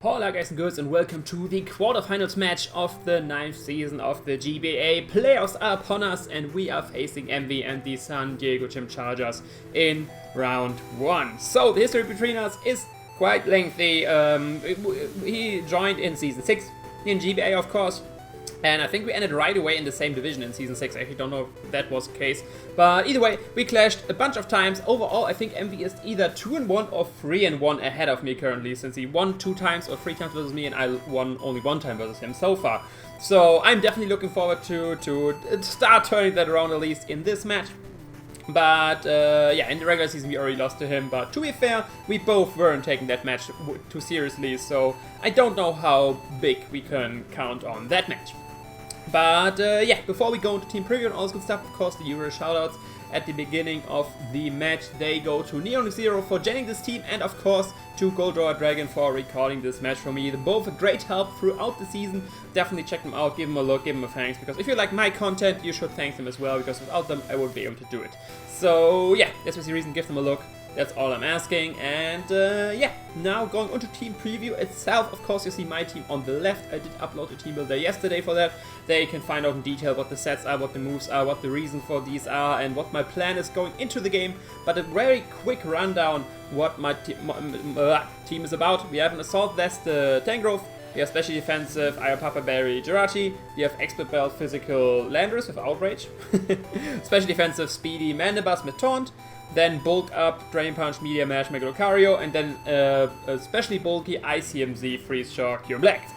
Hola guys and girls, and welcome to the quarterfinals match of the 9th season of the GBA. Playoffs are upon us and we are facing Emvee and the San Diego Chimchargers in round 1. So the history between us is quite lengthy. He joined in season 6 in GBA, of course. And I think we ended right away in the same division in Season 6. I actually don't know if that was the case. But either way, we clashed a bunch of times. Overall, I think Emvee is either 2-1 or 3-1 ahead of me currently, since he won 2 times or 3 times versus me, and I won only 1 time versus him so far. So I'm definitely looking forward to start turning that around, at least in this match. But yeah, in the regular season we already lost to him, but to be fair, we both weren't taking that match too seriously, so I don't know how big we can count on that match. But yeah, before we go into team preview and all this good stuff, of course, the usual shoutouts at the beginning of the match, they go to NeonXero for joining this team, and of course to GoldoaDragon for recording this match for me. They're both a great help throughout the season. Definitely check them out, give them a look, give them a thanks, because if you like my content, you should thank them as well, because without them I wouldn't be able to do it. So yeah, that's the reason, give them a look. That's all I'm asking, and yeah, now going on to team preview itself. Of course, you see my team on the left. I did upload a team builder yesterday for that. There you can find out in detail what the sets are, what the moves are, what the reason for these are, and what my plan is going into the game. But a very quick rundown what my team is about. We have an Assault Vest Tangrowth. We have Special Defensive Iron Papa Berry Jirachi. We have Expert Belt Physical Landorus with Outrage. Special Defensive Speedy Mandibuzz with Taunt. Then bulk up Drain Punch, Media Mash, Mega Lucario, and then especially bulky ICMZ Freeze Shock Cure Black.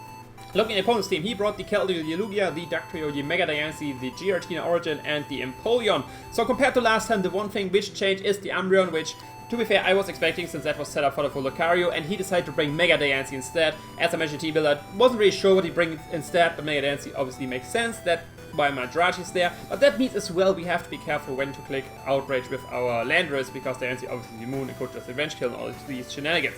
Looking at the opponent's team, he brought the Keldeo, the Lugia, the Dugtrio, the Mega Diancie, the Giratina Origin, and the Empoleon. So compared to last time, the one thing which changed is the Umbreon, which, to be fair, I was expecting since that was set up for the full Lucario, and he decided to bring Mega Diancie instead. As I mentioned, T-Builder wasn't really sure what he'd bring instead, but Mega Diancie obviously makes sense. That why my Jirachi is there, but that means as well we have to be careful when to click Outrage with our Landorus, because Diancie obviously immune and could just Revenge Kill and all these shenanigans.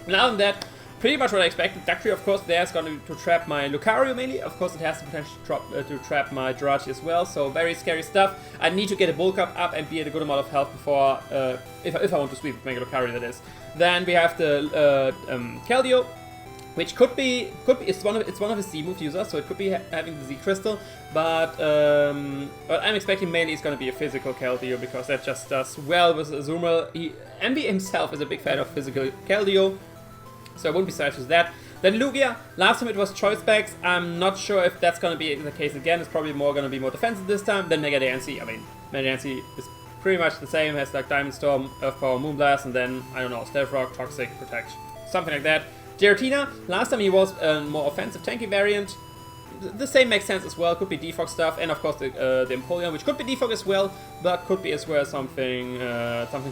And other than that, pretty much what I expected. Dugtrio, of course, there's going to trap my Lucario mainly. Of course, it has the potential to trap my Jirachi as well, so very scary stuff. I need to get a bulk up and be at a good amount of health before, if I want to sweep with Mega Lucario, that is. Then we have the Keldeo, which could be it's one of his Z move users, so it could be having the Z Crystal, but I'm expecting mainly it's going to be a physical Keldeo, because that just does well with Azumarill. Emvee himself is a big fan of physical Keldeo, so I wouldn't be surprised with that. Then Lugia, last time it was Choice Specs. I'm not sure if that's going to be the case again. It's probably going to be more defensive this time. Then Mega Diancie. I mean, Mega Diancie is pretty much the same, has like Diamond Storm, Earth Power, Moonblast, and then, I don't know, Stealth Rock, Toxic, Protect, something like that. Giratina, last time he was a more offensive tanky variant. The same makes sense as well, could be defog stuff, and of course the Empoleon, which could be defog as well, but could be as well something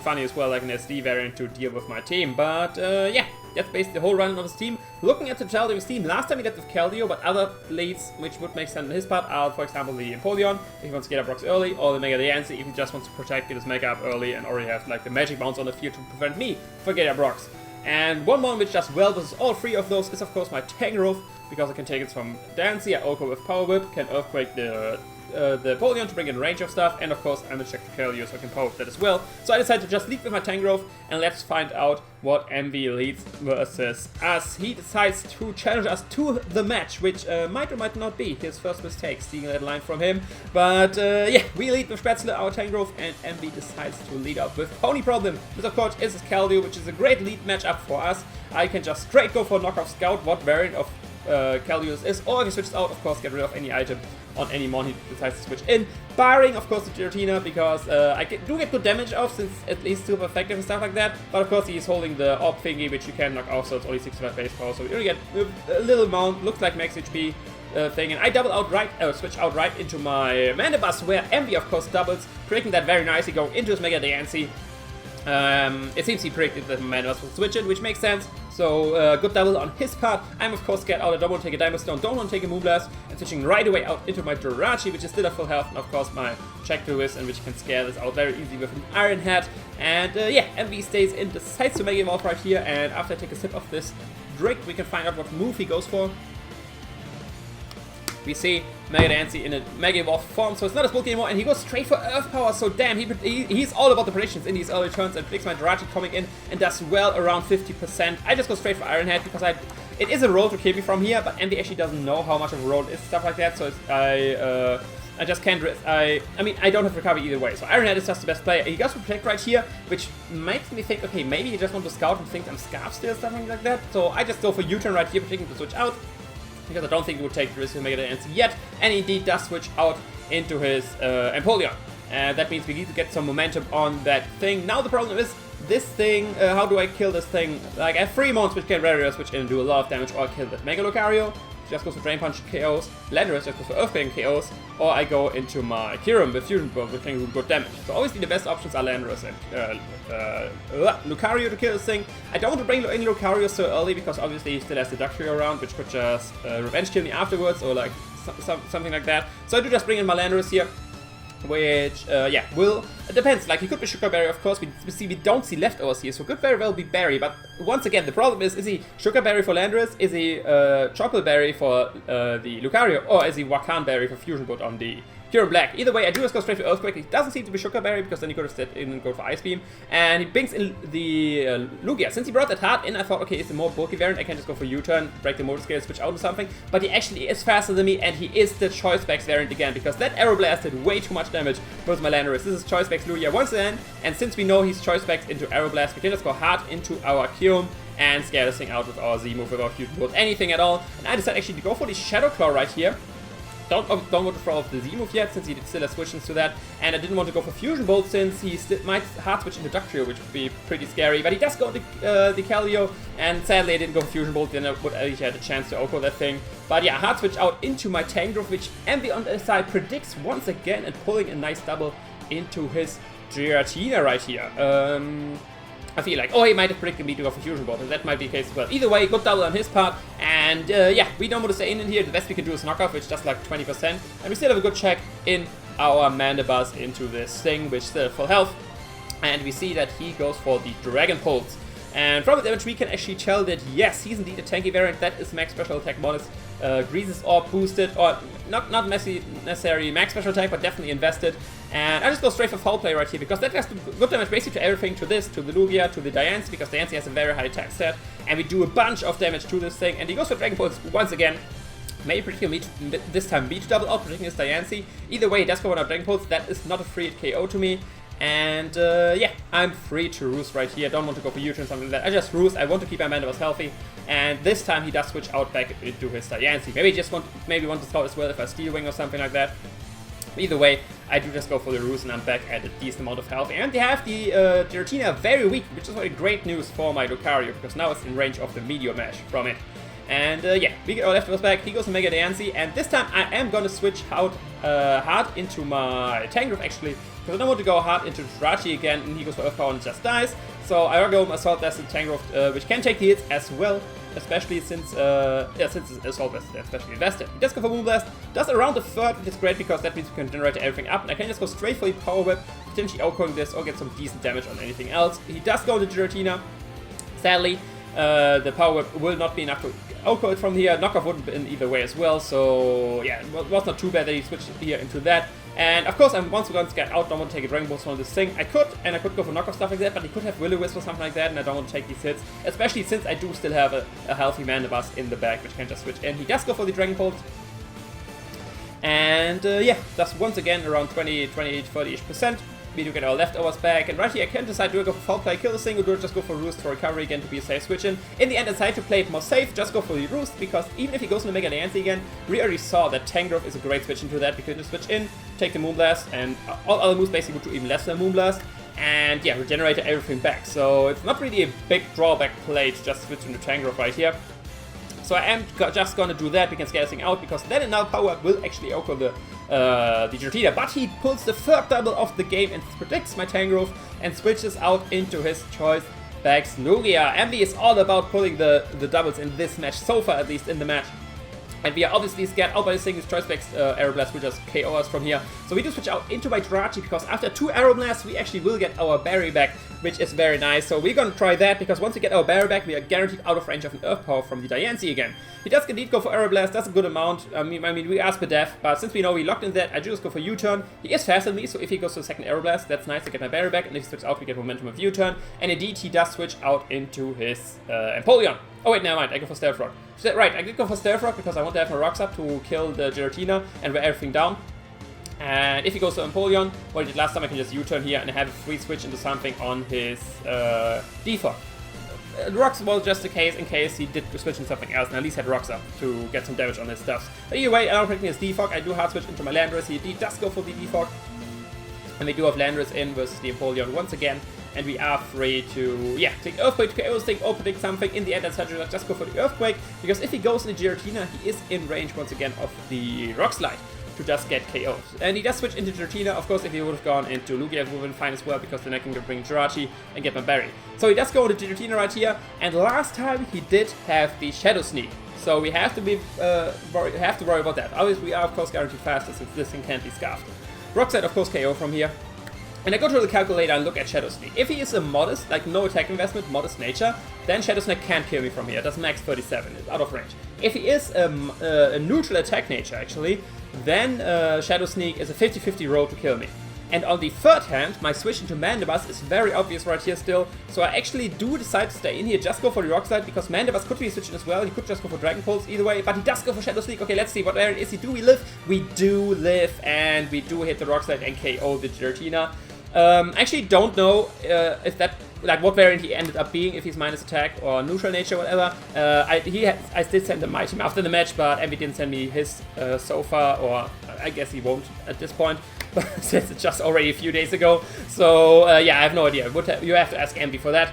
funny as well, like an SD variant to deal with my team. But yeah, that's basically the whole run of his team. Looking at the Keldeo team, last time he got with Keldeo, but other leads which would make sense on his part are, for example, the Empoleon, if he wants to get up rocks early, or the Mega Diancie if he just wants to protect, get his Mega up early, and already have like the Magic Bounce on the field to prevent me from getting up rocks. And one more which does well versus all 3 of those is of course my Tangrowth, because I can take it from Diancie, I Oko with Power Whip, can Earthquake the Empoleon to bring in range of stuff, and of course I'm gonna check the Keldeo so I can Power Whip that as well. So I decided to just lead with my Tangrowth, and let's find out what Emvee leads versus us. He decides to challenge us to the match, which might or might not be his first mistake, stealing that line from him. But yeah, we lead with Spätzle, our Tangrowth, and Emvee decides to lead out with Pony Problem. This of course is his Keldeo, which is a great lead matchup for us. I can just straight go for Knockoff Scout, what variant of Keldeo this is, or if he switches out, of course, get rid of any item on any mon he decides to switch in, barring, of course, the Giratina, because I do get good damage off, since at least super effective and stuff like that, but of course he's holding the Orb thingy, which you can knock off, so it's only 65 base power, so we only get a little amount, looks like max HP thing, and I switch out right into my Mandibuzz, where Emvee, of course, doubles, predicting that very nicely, going into his Mega Diancie. It seems he predicted that Mandibuzz will switch it, which makes sense. So, good double on his part. I'm of course scared out. I don't want to take a Diamond Stone, don't want to take a Moonblast, and switching right away out into my Jirachi, which is still at full health, and of course my Check to Whiz, and which can scare this out very easily with an Iron Head. And yeah, Emvee stays in, decides to Mega Evolve right here, and after I take a sip of this drink, we can find out what move he goes for. We see Mega Diancie in a Mega Evolved form, so it's not as bulky anymore, and he goes straight for Earth Power, so damn, he's all about the predictions in these early turns, and predicts my Jirachi coming in and does well around 50%. I just go straight for Iron Head because I It is a roll to kill me from here, but Emvee actually doesn't know how much of a roll it is, stuff like that, so I just can't risk. I mean, I don't have recovery either way, so Ironhead is just the best player. He goes to protect right here, which makes me think, okay, maybe he just wants to scout and thinks I'm Scarf still, something like that. So I just go for U-turn right here, predicting to switch out, because I don't think he would take the risk to make it an NC yet, and he indeed does switch out into his Empoleon. That means we need to get some momentum on that thing. Now the problem is, this thing, how do I kill this thing? Like, I have 3 mons which can rarely switch in and do a lot of damage, or I kill the Mega Lucario, just goes for Drain Punch KOs, Landorus just goes for Earthquake KOs, or I go into my Kyurem with Fusion Bomb, which can do good damage. So obviously the best options are Landorus and Lucario to kill this thing. I don't want to bring in Lucario so early, because obviously he still has the Ductrio around, which could just revenge kill me afterwards, or like something like that. So I do just bring in my Landorus here, which, yeah, will, it depends, like, he could be Sugar Berry, of course, we don't see leftovers here, so could very well be Berry, but once again, the problem is he Sugar Berry for Landorus, is he Chocolate Berry for the Lucario, or is he Wakan Berry for Fusion Bolt on the Kyurem Black? Either way, I do just go straight for Earthquake. He doesn't seem to be Sugar Berry, because then he could have stepped in and go for Ice Beam, and he brings in the Lugia. Since he brought that heart in, I thought, okay, it's a more bulky variant, I can just go for U-turn, break the motor scale, switch out or something, but he actually is faster than me, and he is the Choice Specs variant again, because that Aeroblast did way too much damage with my Landorus. This is Choice Specs Lugia once again, and since we know he's Choice Specs into Aeroblast, we can just go hard into our Kyurem and scare this thing out with our Z move without Fusion Bolt, anything at all. And I decided actually to go for the Shadow Claw right here. Don't want to throw off the Z move yet, since he still has switches to that, and I didn't want to go for Fusion Bolt, since he still might hard switch into Ductrio, which would be pretty scary, but he does go to the Calio, and sadly I didn't go for Fusion Bolt, then I would at least had a chance to OHKO that thing. But yeah, hard switch out into my Tangrowth, which Emvee on the other side predicts once again, and pulling a nice double into his Giratina right here. I feel like, oh, he might have predicted me to go for Fusion Bolt, and that might be the case as well. Either way, good double on his part, and yeah, we don't want to stay in here. The best we can do is knock off, which does like 20%, and we still have a good check in our Mandibuzz into this thing, which still full health, and we see that he goes for the Dragon Pulse. And from the damage, we can actually tell that yes, he's indeed a tanky variant. That is max special attack bonus, Greases Orb boosted, or not necessarily max special attack, but definitely invested. And I just go straight for Foul Play right here, because that does good damage basically to everything, to this, to the Lugia, to the Diancie, because Diancie has a very high attack stat, and we do a bunch of damage to this thing. And he goes for Dragon Pulse once again. Maybe predicting me to, this time me to double out, predicting his Diancie. Either way, he does go on our Dragon Pulse. That is not a free KO to me. And yeah, I'm free to roost right here. I don't want to go for U-turn or something like that. I just roost. I want to keep my Mandibuzz healthy. And this time he does switch out back into his Diancie. Maybe want to scout as well if I Steel Wing or something like that. Either way, I do just go for the roost, and I'm back at a decent amount of health. And they have the Giratina very weak, which is really great news for my Lucario, because now it's in range of the Meteor Mash from it. And yeah, we get our leftovers back. He goes to Mega Diancie, and this time I am gonna switch out hard into my Tangrowth actually, because I don't want to go hard into Jirachi again, and he goes for Earth Power and just dies. So I will go with Assault Vest and Tangrowth, which can take the hits as well, especially since since Assault Vest is especially invested. He does go for Moonblast, does around a third, which is great because that means we can generate everything up, and I can just go straight for the Power Whip, potentially outcoing this or get some decent damage on anything else. He does go to Giratina. Sadly, the Power Whip will not be enough to outcode it from here. Knockoff wouldn't be in either way as well, so yeah, it was not too bad that he switched here into that. And of course, once we're going to get out, don't want to take a Dragon Ball on this thing. I could go for knockoff stuff like that, but he could have Will-O-Wisp or something like that, and I don't want to take these hits, especially since I do still have a healthy Mandibuzz in the back, which can just switch in. He does go for the Dragon Pulse. And yeah, that's once again around 30-ish%. We do get our leftovers back, and right here I can decide, do I go for Foul Play, kill the thing, or do I just go for Roost for recovery again to be a safe switch in. In the end, I decided to play it more safe, just go for the Roost, because even if he goes into Mega Diancie again, we already saw that Tangrowth is a great switch into that, because you switch in, take the Moonblast, and all other moves basically would do even less than Moonblast, and yeah, regenerate everything back. So it's not really a big drawback play to just switch into Tangrowth right here. So I am just gonna do that. We can scale this thing out, because then and now Power will actually outcome the Giratina. But he pulls the third double of the game and predicts my Tangrowth and switches out into his Choice Specs Lugia. Emvee is all about pulling the doubles in this match, so far at least in the match. And we are obviously scared out by this thing. This Choice Specs Aeroblast will just KO us from here. So we do switch out into my Jirachi, because after 2 Aeroblasts, we actually will get our Berry back, which is very nice. So we're gonna try that, because once we get our Berry back, we are guaranteed out of range of an Earth Power from the Diancie again. He does indeed go for Aeroblast, that's a good amount. I mean we ask for death, but since we know we locked in that, I just go for U-turn. He is faster than me, so if he goes to the second Aeroblast, that's nice to get my Berry back, and if he switches out, we get momentum of U-turn. And indeed, he does switch out into his Empoleon. Oh wait, never mind, I go for Stealth Rock. Right, I did go for Stealth Rock because I want to have my rocks up to kill the Giratina and wear everything down. And if he goes to Empoleon, what he did last time, I can just U-turn here and have a free switch into something on his default. Rocks was just the case in case he did switch into something else and at least had rocks up to get some damage on his stuff. But either way, I don't predict his Defog. I do hard switch into my Landorus. He does go for the Defog. And we do have Landorus in versus the Empoleon once again. And we are free to, yeah, take Earthquake to KO this thing or predict something. In the end, I'd just go for the Earthquake. Because if he goes in the Giratina, he is in range once again of the Rock Slide to just get KO'd. And he does switch into Giratina. Of course, if he would have gone into Lugia, it would have been fine as well, because then I can bring Jirachi and get my berry. So he does go into Giratina right here, and last time he did have the Shadow Sneak. So we have to be worry about that. Obviously, we are of course guaranteed faster since this thing can't be scarfed. Rock Slide, of course, KO from here. And I go to the calculator and look at Shadow Sneak. If he is a modest, like no attack investment, modest nature, then Shadow Sneak can't kill me from here. It does max 37, it's out of range. If he is a neutral attack nature, actually, then Shadow Sneak is a 50-50 roll to kill me. And on the third hand, my switch into Mandibuzz is very obvious right here still, so I actually do decide to stay in here, just go for the Rock Slide, because Mandibuzz could be switching as well. He could just go for Dragon Pulse either way, but he does go for Shadow Sneak. Okay, let's see, what variant is he? Do we live? We do live, and we do hit the Rock Slide and KO the Giratina. I actually don't know if that, like, what variant he ended up being, if he's minus attack or neutral nature, whatever. I did send the Mighty Team after the match, but Emvee didn't send me his so far, or I guess he won't at this point, since it's just already a few days ago. So yeah, I have no idea. You have to ask Emvee for that.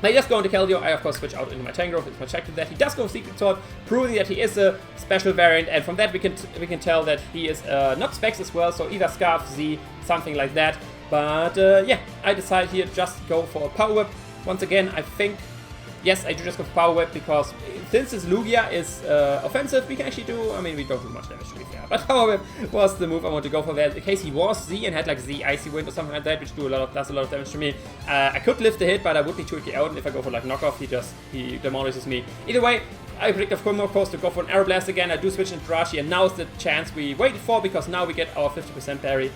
Now he does go into Keldeo. I of course switch out into my Tangrowth. It's my check to that. He does go Secret Sword, proving that he is a special variant, and from that we can tell that he is not Specs as well, so either Scarf, Z, something like that. But yeah, I decide here just go for a Power Whip. Once again, I think, yes, I do just go for Power Whip, because since this Lugia is offensive, we can actually do, I mean, we don't do much damage to be fair, but Power Whip was the move I want to go for there. In case he was Z and had like Z Icy Wind or something like that, which does a lot of damage to me. I could lift the hit, but I would be too out, and if I go for like knockoff, he demolishes me. Either way, I predict of course to go for an Aeroblast again. I do switch into Jirachi, and now is the chance we waited for, because now we get our 50% parry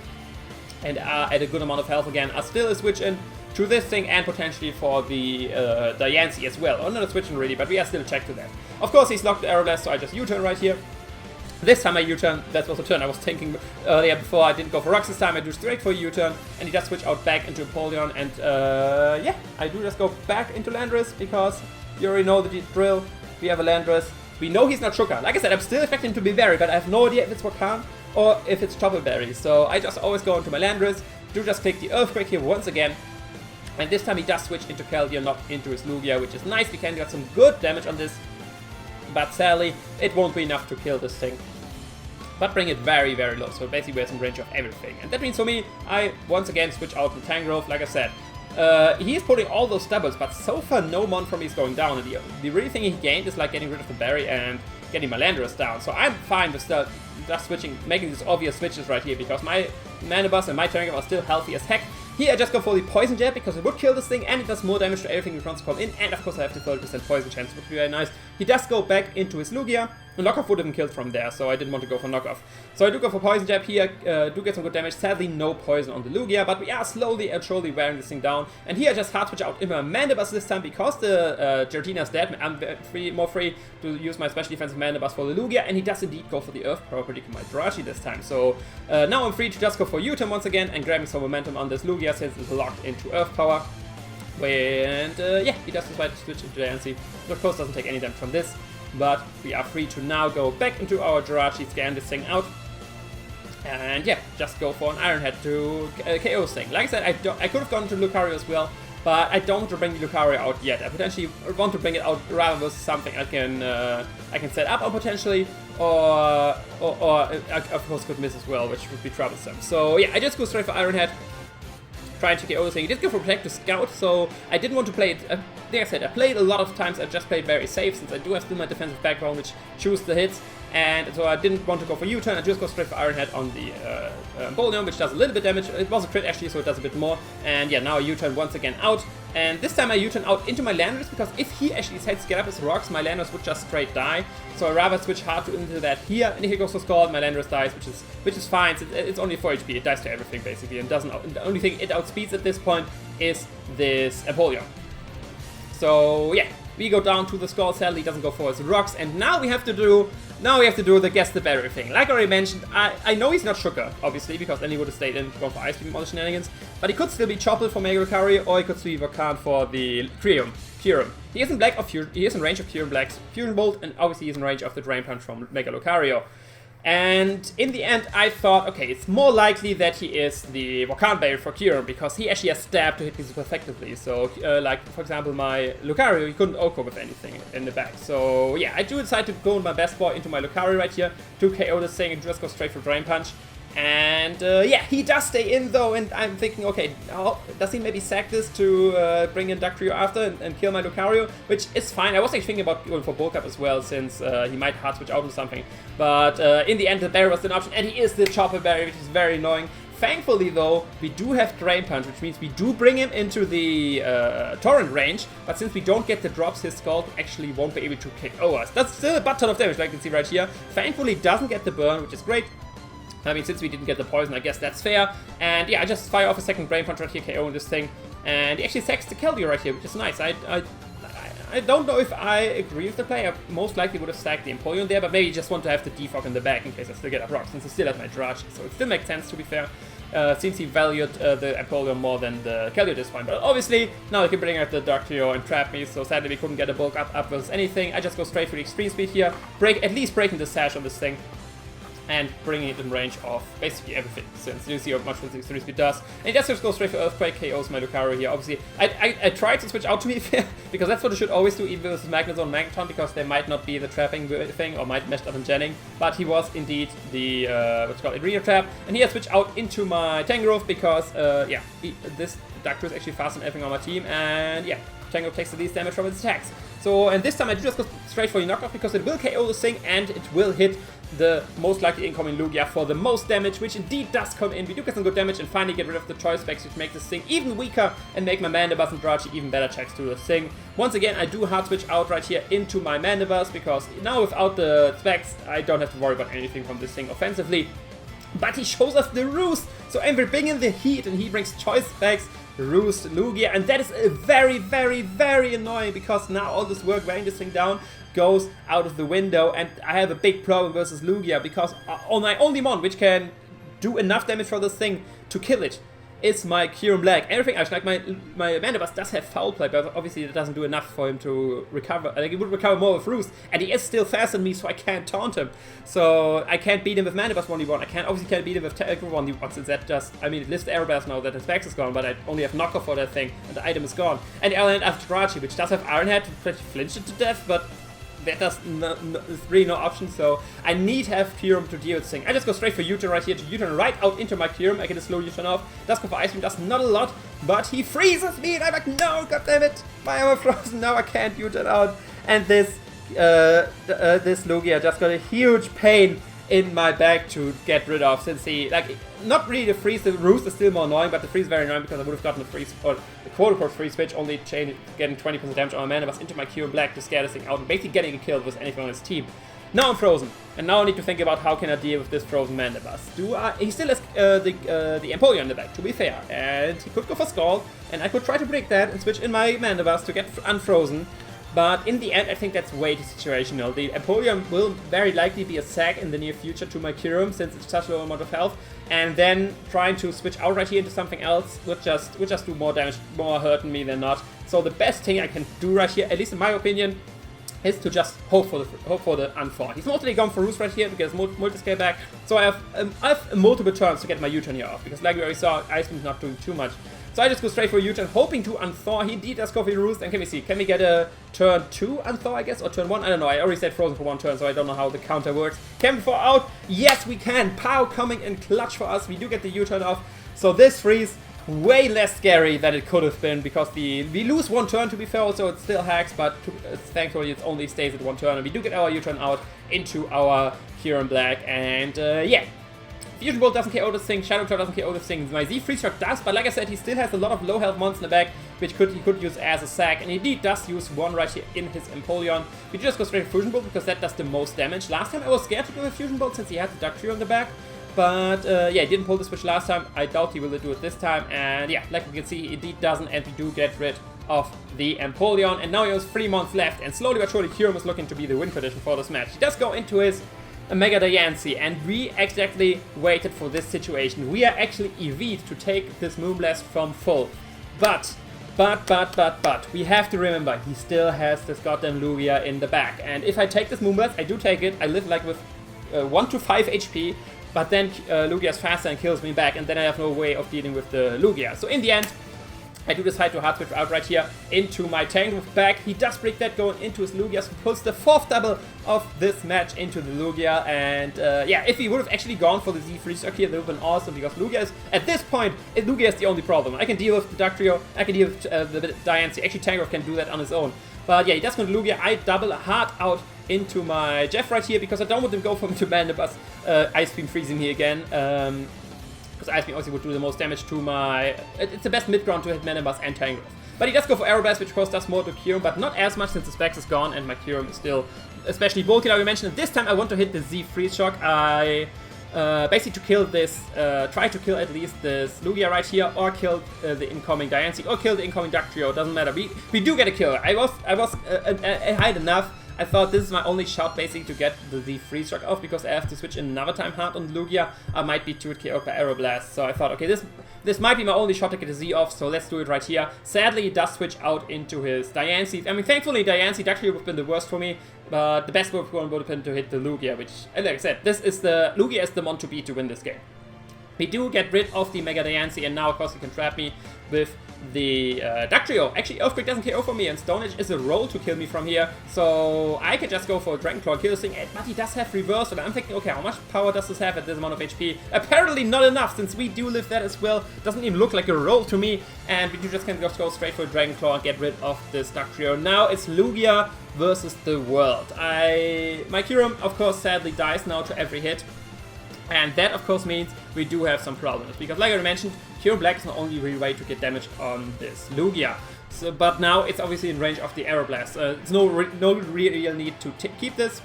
and are at a good amount of health again. I still a switch in to this thing and potentially for the Diancie as well. Or not a switch in really, but we are still checked to that. Of course, he's locked the Aeroblast, so I just U-turn right here. This time I U-turn, that was the turn I was thinking earlier before. I didn't go for rocks this time, I do straight for a U-turn, and he does switch out back into Empoleon, and yeah, I do just go back into Landorus, because you already know the drill. We have a Landorus. We know he's not Shuka. Like I said, I'm still expecting him to be Berry, but I have no idea if it's Wakan or if it's Chople Berry. So I just always go into my Landorus, do just click the Earthquake here once again. And this time he does switch into Keldeo, not into his Lugia, which is nice. We can get some good damage on this, but sadly, it won't be enough to kill this thing. But bring it very, very low, so basically we're in range of everything. And that means for me, I once again switch out to Tangrowth, like I said. He is putting all those doubles, but so far no Mon from me is going down. And the really thing he gained is like getting rid of the Berry and getting my Landorus down. So I'm fine with just switching, making these obvious switches right here, because my Mandibuzz and my Tangrowth are still healthy as heck. Here I just go for the Poison Jab, because it would kill this thing, and it does more damage to everything we wants to come in, and of course I have the 30% poison chance, which would be very nice. He does go back into his Lugia, and Knockoff would have been killed from there, so I didn't want to go for Knockoff. So I do go for Poison Jab here, do get some good damage. Sadly no poison on the Lugia, but we are slowly and surely wearing this thing down. And here I just hard switch out in my Mandibuzz this time, because the Giratina is dead. I'm more free to use my special defensive Mandibuzz for the Lugia, and he does indeed go for the Earth Power, predicting my Jirachi this time. So now I'm free to just go for U-turn once again, and grabbing some momentum on this Lugia since it's locked into Earth Power. And yeah, he does decide to switch into Diancie. Of course doesn't take any damage from this, but we are free to now go back into our Jirachi, scan this thing out, and yeah, just go for an Iron Head to KO this thing. Like I said, I could have gone to Lucario as well, but I don't want to bring the Lucario out yet. I potentially want to bring it out rather with something I can set up, or potentially, or I of course could miss as well, which would be troublesome. So yeah, I just go straight for Iron Head, trying to KO this thing. He did go for Protect to Scout, so I didn't want to play it. Like I said, I played a lot of times. I just played very safe, since I do have still my defensive background, which chooses the hits. And so I didn't want to go for U-turn. I just go straight for Iron Head on the Empoleon, which does a little bit damage. It was a crit actually, so it does a bit more. And yeah, now I U-turn once again out. And this time I U-turn out into my Landorus, because if he actually decides to get up his rocks, my Landorus would just straight die. So I rather switch hard into that here. And if he goes for Scald, my Landorus dies, which is fine. It's only 4 HP. It dies to everything basically, and the only thing it outspeeds at this point is this Empoleon. So yeah, We go down to the Skull, sadly he doesn't go for his rocks, and now we have to do the guess the berry thing. Like I already mentioned, I know he's not Sugar, obviously, because then he would have stayed in, gone for Ice Beam, all the shenanigans, but he could still be Chopped for Mega Lucario, or he could still be Volcan for the Kyurem. He is in black of he is in range of Kyurem Black's Fusion Bolt, and obviously he's in range of the Drain Punch from Mega Lucario. And in the end, I thought, okay, it's more likely that he is the Volcan Berry for Kyurem, because he actually has Stab to hit me super effectively. So, like, for example, my Lucario, he couldn't OHKO with anything in the back. So, yeah, I do decide to go with my best ball into my Lucario right here to KO this thing and just go straight for Drain Punch. And, yeah, he does stay in, though, and I'm thinking, okay, does he maybe sack this to bring in Dugtrio after and kill my Lucario? Which is fine. I was actually thinking about going for Bulk Up as well, since he might hard switch out or something. But in the end, the berry was an option, and he is the Chopper Berry, which is very annoying. Thankfully, though, we do have Drain Punch, which means we do bring him into the Torrent range, but since we don't get the drops, his Skull actually won't be able to KO us. That's still a butt ton of damage, like you can see right here. Thankfully, doesn't get the burn, which is great. I mean, since we didn't get the poison, I guess that's fair. And yeah, I just fire off a second Drain Punch right here, KO in this thing. And he actually sacks the Keldeo right here, which is nice. I don't know if I agree with the play. I most likely would have stacked the Empoleon there, but maybe you just want to have the Defog in the back in case I still get up rocks, since I still have my Jirachi. So it still makes sense, to be fair, since he valued the Empoleon more than the Keldeo at this point. But obviously, now he can bring out the Dugtrio and trap me, so sadly we couldn't get a bulk up versus anything. I just go straight for the Extreme Speed here, at least breaking the sash on this thing, and bringing it in range of basically everything, since you see how much the Extreme Speed does. And just goes straight for Earthquake, KOs my Lucario here. Obviously, I tried to switch out, to be fair, because that's what you should always do, even with Magnezone, Magneton, because they might not be the trapping thing, or might mess up in Jenning, but he was indeed the, what's called, Adreno Trap, and here I switch out into my Tangrowth, because, yeah, this Dugtrio is actually faster than everything on my team, and yeah, Tangrowth takes the least damage from its attacks. So, and this time I do just go straight for the knockoff, because it will KO this thing, and it will hit the most likely incoming Lugia for the most damage, which indeed does come in. We do get some good damage and finally get rid of the choice specs, which make this thing even weaker and make my Mandibuzz and Jirachi even better checks to this thing. Once again, I do hard switch out right here into my Mandibuzz, because now without the specs, I don't have to worry about anything from this thing offensively. But he shows us the Roost, so Emvee bring in the heat, and he brings choice specs, Roost, Lugia, and that is very, very, very annoying, because now all this work weighing this thing down goes out of the window, and I have a big problem versus Lugia, because on my only mon which can do enough damage for this thing to kill it is my Kyurem Black. Everything else, like my Mandibuzz does have Foul Play, but obviously it doesn't do enough for him to recover. Like, he would recover more with Roost, and he is still faster than me, so I can't taunt him. So I can't beat him with Mandibuzz 1v1. I obviously can't beat him with Tackle 1v1, since that just, I mean, it lists Aerobass now that his Specs is gone, but I only have Knockoff for that thing, and the item is gone. And the other hand, I have Jirachi, which does have Iron Head to pretty flinch it to death, but that does there's really no option, so I need to have Kyurem to deal with this thing. I just go straight for U-turn right here, to U-turn right out into my Kyurem. I get a slow U-turn off. Does go for Ice Beam, does not a lot, but he freezes me, and I'm like, no, goddammit, why am I frozen? Now I can't U-turn out. And this Lugia just got a huge pain in my back to get rid of, since he, like, not really the freeze, the Roost is still more annoying, but the freeze is very annoying, because I would have gotten the freeze, or the quote-unquote free switch, only getting 20% damage on my Mandibuzz into my Kyurem Black to scare this thing out, and basically getting a kill with anything on his team. Now I'm frozen, and now I need to think about how can I deal with this frozen Mandibuzz. He still has the Empoleon in the back, to be fair, and he could go for Skull, and I could try to break that and switch in my Mandibuzz to get unfrozen. But in the end, I think that's way too situational. The Empoleon will very likely be a sack in the near future to my Kyurem, since it's such a low amount of health. And then trying to switch out right here into something else would just do more damage, more hurting me than not. So the best thing I can do right here, at least in my opinion, is to just hope for the unfought. He's mostly gone for Roost right here to get his multi-scale back. So I have multiple turns to get my U-turn here off, because like we already saw, Ice Beam's not doing too much. So I just go straight for a U-turn, hoping to unthaw. He indeed does go for the Roost, and can we see? Can we get a turn 2 unthaw, I guess, or turn 1? I don't know, I already said frozen for 1 turn, so I don't know how the counter works. Can we thaw out? Yes, we can! Pow coming in clutch for us, we do get the U-turn off. So this freeze, way less scary than it could have been, because we lose 1 turn, to be fair, so it still hacks, but thankfully it only stays at 1 turn, and we do get our U-turn out into our Kyurem Black, and yeah. Fusion Bolt doesn't KO this thing, Shadow Claw doesn't KO this thing, my Z Freeze Shock does, but like I said, he still has a lot of low health mons in the back, which he could use as a sack, and he indeed does use 1 right here in his Empoleon. We just go straight for Fusion Bolt, because that does the most damage. Last time I was scared to do a Fusion Bolt, since he had the Dugtrio in the back, but yeah, he didn't pull the switch last time. I doubt he will do it this time, and yeah, like you can see, he indeed doesn't, and we do get rid of the Empoleon, and now he has 3 months left, and slowly but surely Kyurem is looking to be the win condition for this match. He does go into his Mega Diancie, and we exactly waited for this situation. We are actually EV'd to take this Moonblast from full, but we have to remember, he still has this goddamn Lugia in the back, and if I take this Moonblast, I do take it, I live like with 1 to 5 HP, but then Lugia is faster and kills me back, and then I have no way of dealing with the Lugia. So in the end, I do decide to hard switch out right here into my Tangrowth back. He does break that going into his Lugia, so pulls the 4th double of this match into the Lugia. And yeah, if he would have actually gone for the Z3 stock here, that would have been awesome, because Lugia is, at this point, Lugia is the only problem. I can deal with the Dugtrio, I can deal with the Diancie. Actually, Tangrowth can do that on his own. But yeah, he does go to Lugia. I double hard out into my Jeff right here, because I don't want him to go for me to Mandibuzz, Ice Beam freezing me again. Because Ice Beam obviously would do the most damage to my... It's the best mid-ground to hit Mandibuzz and Tangrowth. But he does go for Aeroblast, which of course does more to Kyurem, but not as much since the Specs is gone and my Kyurem is still especially bulky, like we mentioned. This time I want to hit the Z Freeze Shock. I basically to kill this, try to kill at least this Lugia right here, or kill the incoming Diancie, or kill the incoming Dugtrio, doesn't matter. We do get a kill. I was high enough. I thought this is my only shot basically to get the Freeze Shock off, because I have to switch in another time hard on Lugia. I might be too KO'd by Aeroblast, so I thought, okay, this might be my only shot to get a Z off, so let's do it right here. Sadly, he does switch out into his Diancie. I mean, thankfully, Diancie Dugtrio would have been the worst for me, but the best would have been to hit the Lugia, which, like I said, Lugia is the one to beat to win this game. We do get rid of the Mega Diancie, and now, of course, he can trap me with the Dugtrio. Actually, Earthquake doesn't KO for me, and Stone Edge is a roll to kill me from here, so I could just go for a Dragon Claw, kill this thing, but he does have Reverse, and I'm thinking, okay, how much power does this have at this amount of HP? Apparently not enough, since we do live that as well. Doesn't even look like a roll to me, and we just can go straight for a Dragon Claw and get rid of this Dugtrio. Now it's Lugia versus the world. My Kyurem, of course, sadly dies now to every hit. And that, of course, means we do have some problems, because like I mentioned, Kyurem Black is not only real way to get damage on this Lugia. So, but now it's obviously in range of the Aeroblast. There's no real need to keep this.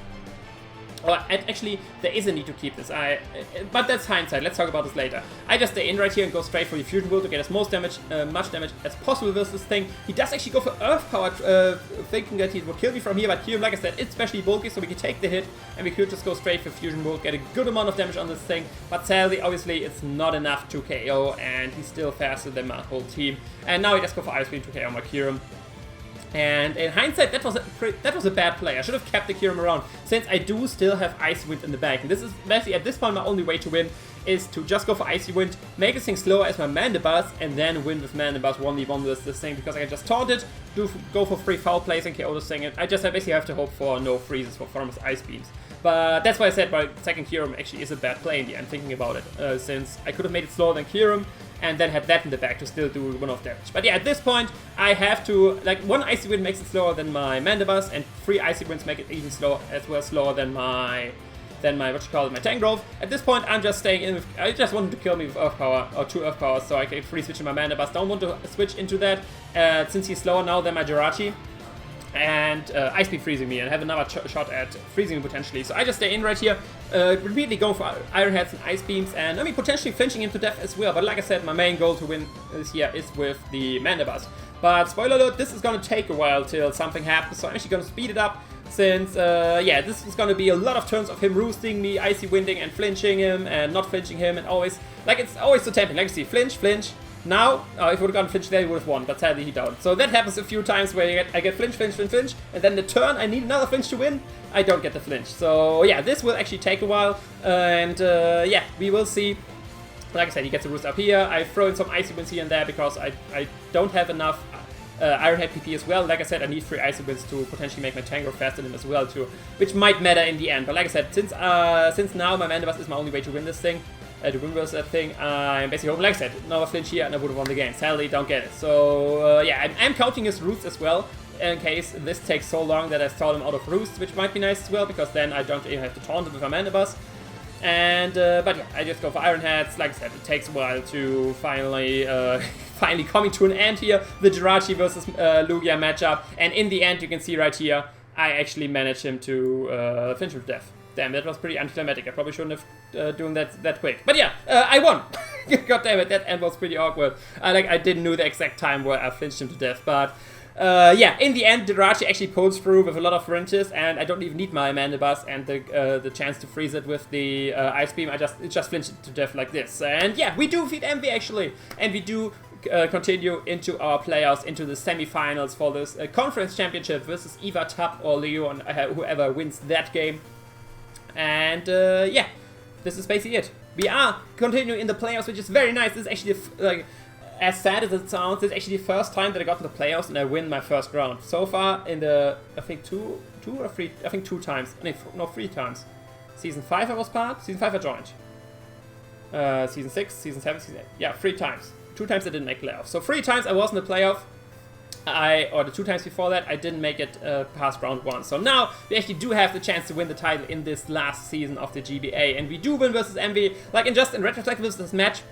Or actually, there is a need to keep this. But that's hindsight. Let's talk about this later. I just stay in right here and go straight for the Fusion Bolt to get as much damage as possible with this thing. He does actually go for Earth Power, thinking that he would kill me from here. But Kyurem, like I said, it's especially bulky, so we can take the hit and we could just go straight for Fusion Bolt, get a good amount of damage on this thing. But sadly, obviously, it's not enough to KO, and he's still faster than my whole team. And now he just go for Ice Beam to KO my Kyurem. And in hindsight, that was a bad play. I should have kept the Kyurem around, since I do still have Icy Wind in the back. And this is basically, at this point, my only way to win is to just go for Icy Wind, make this thing slower as my Mandibuzz, and then win with Mandibuzz 1v1 with this thing, because I can just taunt it, go for 3 foul plays and KO this thing, and I basically have to hope for no freezes from his Ice Beams. But that's why I said my second Kyurem actually is a bad play in the end, thinking about it, since I could have made it slower than Kyurem, and then had that in the back to still do 1 off damage. But yeah, at this point, I have to, like, 1 Icy Wind makes it slower than my Mandibuzz, and 3 Icy Winds make it even slower, as well slower than my my Tangrowth. At this point, I'm just staying in with, I just wanted to kill me with Earth Power, or 2 Earth Powers, so I can free switch in my Mandibuzz. Don't want to switch into that, since he's slower now than my Jirachi. And Ice Beam freezing me, and have another shot at freezing me potentially. So I just stay in right here, repeatedly going for Iron Heads and Ice Beams, and I mean potentially flinching him to death as well. But like I said, my main goal to win this here is with the Mandibuzz. But spoiler alert, this is gonna take a while till something happens, so I'm actually gonna speed it up, since yeah, this is gonna be a lot of turns of him roosting me, Icy Winding, and flinching him, and not flinching him, and always, like, it's always so tempting. Like, you see, flinch, flinch. Now, if he would have gone flinch there, he would have won, but sadly he don't. So that happens a few times where I get flinch, flinch, flinch, flinch, and then the turn I need another flinch to win, I don't get the flinch. So yeah, this will actually take a while, and yeah, we will see. Like I said, he gets a roost up here. I throw in some Icy Winds here and there, because I don't have enough Iron Head PP as well. Like I said, I need 3 Icy Winds to potentially make my Tangrowth faster than him as well too, which might matter in the end. But like I said, since now my Mandibuzz is my only way to win this thing, to win versus that thing, I'm basically hoping, like I said, another flinch here and I would have won the game. Sadly, don't get it. So yeah, I'm counting his roosts as well, in case this takes so long that I stall him out of roosts, which might be nice as well, because then I don't even have to taunt him with my Mandibuzz. And but yeah, I just go for Iron Heads. Like I said, it takes a while to finally coming to an end here, the Jirachi versus Lugia matchup. And in the end, you can see right here, I actually managed him to finish with death. Damn, that was pretty anticlimactic. I probably shouldn't have done that quick. But yeah, I won. God damn it, that end was pretty awkward. I didn't know the exact time where I flinched him to death, but yeah, in the end, Jirachi actually pulls through with a lot of flinches, and I don't even need my Mandibuzz and the chance to freeze it with the Ice Beam. It just flinched it to death like this. And yeah, we do defeat Emvee actually, and we do continue into our playoffs, into the semifinals for this conference championship versus Eva, Tup, or Leon, whoever wins that game. And yeah, this is basically it. We are continuing in the playoffs, which is very nice. This is actually like, as sad as it sounds, this is actually the first time that I got to the playoffs and I win my first round. So far in the, I think two or three, I think 2 times, no 3 times. Season 5 I was part, Season 5 I joined. Season 6, Season 7, Season 8, yeah, 3 times. 2 times I didn't make playoffs. So 3 times I was in the playoff. Or the 2 times before that, I didn't make it past round 1. So now we actually do have the chance to win the title in this last season of the GBA, and we do win versus Emvee. Like in retrospect with this match,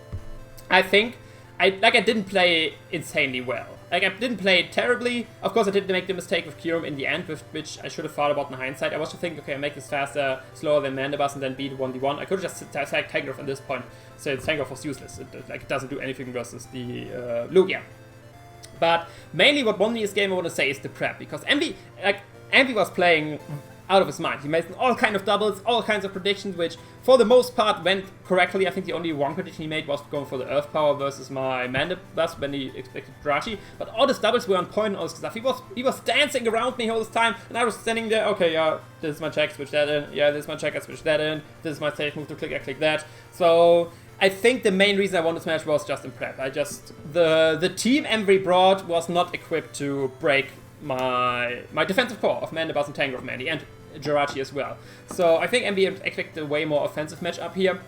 I think I didn't play insanely well. Like I didn't play terribly. Of course, I did make the mistake with Kyurem in the end, which I should have thought about in hindsight. I was to think, okay, I make this faster, slower than Mandibuzz, and then beat 1v1. I could have just attacked Tangrowth at this point. So Tangrowth was useless. It doesn't do anything versus the Lugia. But mainly what won me this game, I want to say, is the prep, because Emvee was playing out of his mind. He made all kinds of doubles, all kinds of predictions, which for the most part went correctly. I think the only one prediction he made was going for the Earth Power versus my Mandibuzz when he expected Jirachi. But all his doubles were on point and all this stuff. He was dancing around me all this time, and I was standing there, okay, yeah, this is my check, switch that in. Yeah, this is my check, I switch that in. This is my safe move to click, I click that. So I think the main reason I won this match was just in prep. The team Emvee brought was not equipped to break my defensive core of Mandibuzz and Tangrowth mainly, and Jirachi as well. So I think Emvee expected a way more offensive match up here.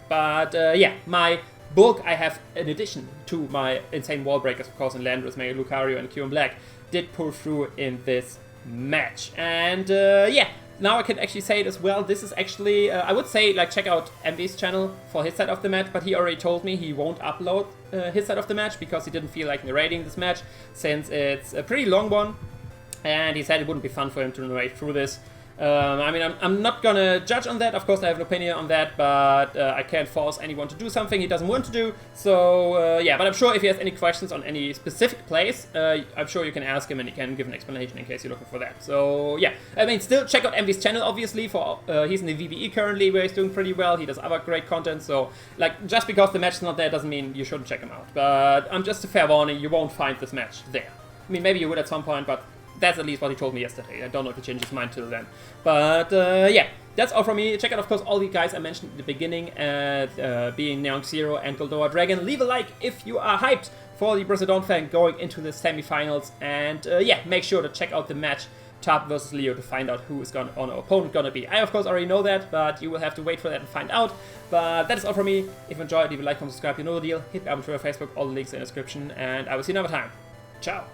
But yeah, my bulk I have in addition to my insane wall breakers, of course, in Landorus, Mega Lucario, and Kyurem Black, did pull through in this match. And yeah, now I can actually say it as well. This is actually, I would say, like, check out Emvee's channel for his side of the match, but he already told me he won't upload his side of the match because he didn't feel like narrating this match, since it's a pretty long one, and he said it wouldn't be fun for him to narrate through this. I mean, I'm not gonna judge on that. Of course, I have an opinion on that, but I can't force anyone to do something he doesn't want to do. So, yeah, but I'm sure if he has any questions on any specific plays, I'm sure you can ask him and he can give an explanation in case you're looking for that. So, yeah, I mean, still check out Emvee's channel, obviously, for he's in the VBE currently, where he's doing pretty well. He does other great content, so, like, just because the match is not there doesn't mean you shouldn't check him out. But I'm just a fair warning, you won't find this match there. I mean, maybe you would at some point, but that's at least what he told me yesterday. I don't know if he changed his mind till then. But yeah, that's all from me. Check out, of course, all the guys I mentioned at the beginning, being NeonXero and GoldoaDragon. Leave a like if you are hyped for the Borussia Donphan going into the semifinals. And yeah, make sure to check out the match Tup versus Leo to find out who is our opponent gonna be. I, of course, already know that, but you will have to wait for that and find out. But that is all from me. If you enjoyed, leave a like, comment, subscribe, you know the deal. Hit me up on Twitter, Facebook, all the links in the description. And I will see you another time. Ciao.